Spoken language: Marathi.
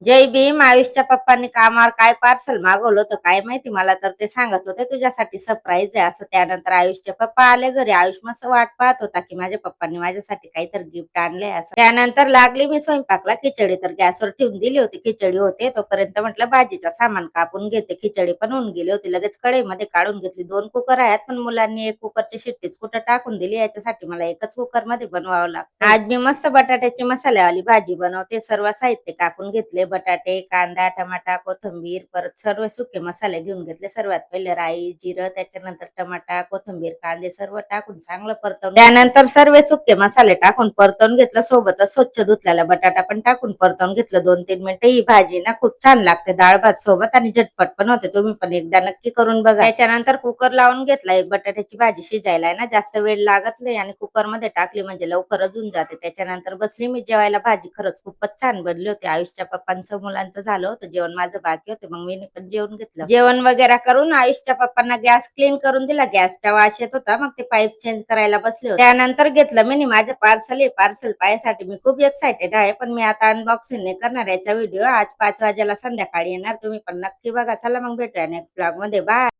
जय भीम. आयुषच्या पप्पांनी कामावर काय पार्सल मागवलं होतं काय माहिती, मला तर ते सांगत होते तुझ्यासाठी सरप्राईज आहे असं. त्यानंतर आयुषचे पप्पा आले घरी. आयुष मस्त वाट पाहत होता की माझ्या पप्पांनी माझ्यासाठी काहीतरी गिफ्ट आणलंय असं. त्यानंतर लागली मी स्वयंपाकला. खिचडी तर गॅसवर ठेवून दिली होती. खिचडी होते तोपर्यंत म्हटलं भाजीचा सामान कापून घेते. खिचडी पण होऊन गेली होती. लगेच कढईमध्ये काढून घेतली. 2 कुकर आहेत, पण मुलांनी एक कुकरची शिट्टीच कुठं टाकून दिली. याच्यासाठी मला एकच कुकर मध्ये बनवावं लागतं. आज मी मस्त बटाट्याची मसाल्यावाली भाजी बनवते. सर्व साहित्य कापून घेतले. बटाटे, कांदा, टमाटा, कोथिंबीर, परत सर्व सुके मसाले घेऊन घेतले. सर्वात पहिले राई, जिरं, त्याच्यानंतर टमाटा, कोथिंबीर, कांदे सर्व टाकून चांगलं परतवून, त्यानंतर सर्व सुके मसाले टाकून परतवून घेतलं. सोबतच स्वच्छ धुतलेला बटाटा पण टाकून परतवून घेतलं. 2-3 मिनिटं. ही भाजी ना खूप छान लागते डाळ भात सोबत आणि झटपट पण होते. तुम्ही पण एकदा नक्की करून बघा. त्याच्यानंतर कुकर लावून घेतलाय. बटाट्याची भाजी शिजायला आहे ना जास्त वेळ लागत नाही आणि कुकर मध्ये टाकली म्हणजे लवकरच होऊन जाते. त्याच्यानंतर बसली मी जेवायला. भाजी खरंच खूपच छान बनली होती. आयुषच्या पप्पांचं मुलांचं झालं होतं जेवण, माझं बाकी होते. मग मी पण जेवण घेतलं. जेवण वगैरे करून आयुषच्या पप्पांना गॅस क्लीन करून दिला. गॅसचा वास येत होता, मग ते पाईप चेंज करायला बसले होते. त्यानंतर घेतलं मी माझं पार्सल. पार्सल पाहायसाठी मी खूप एक्सायटेड आहे, पण मी आता अनबॉक्सिंग नाही करणार याचा व्हिडिओ. आज 5 वाजेला संध्याकाळी येणार. तुम्ही पण नक्की बघा. चला मग भेटूया नेक्स्ट ब्लॉग मध्ये. बाय.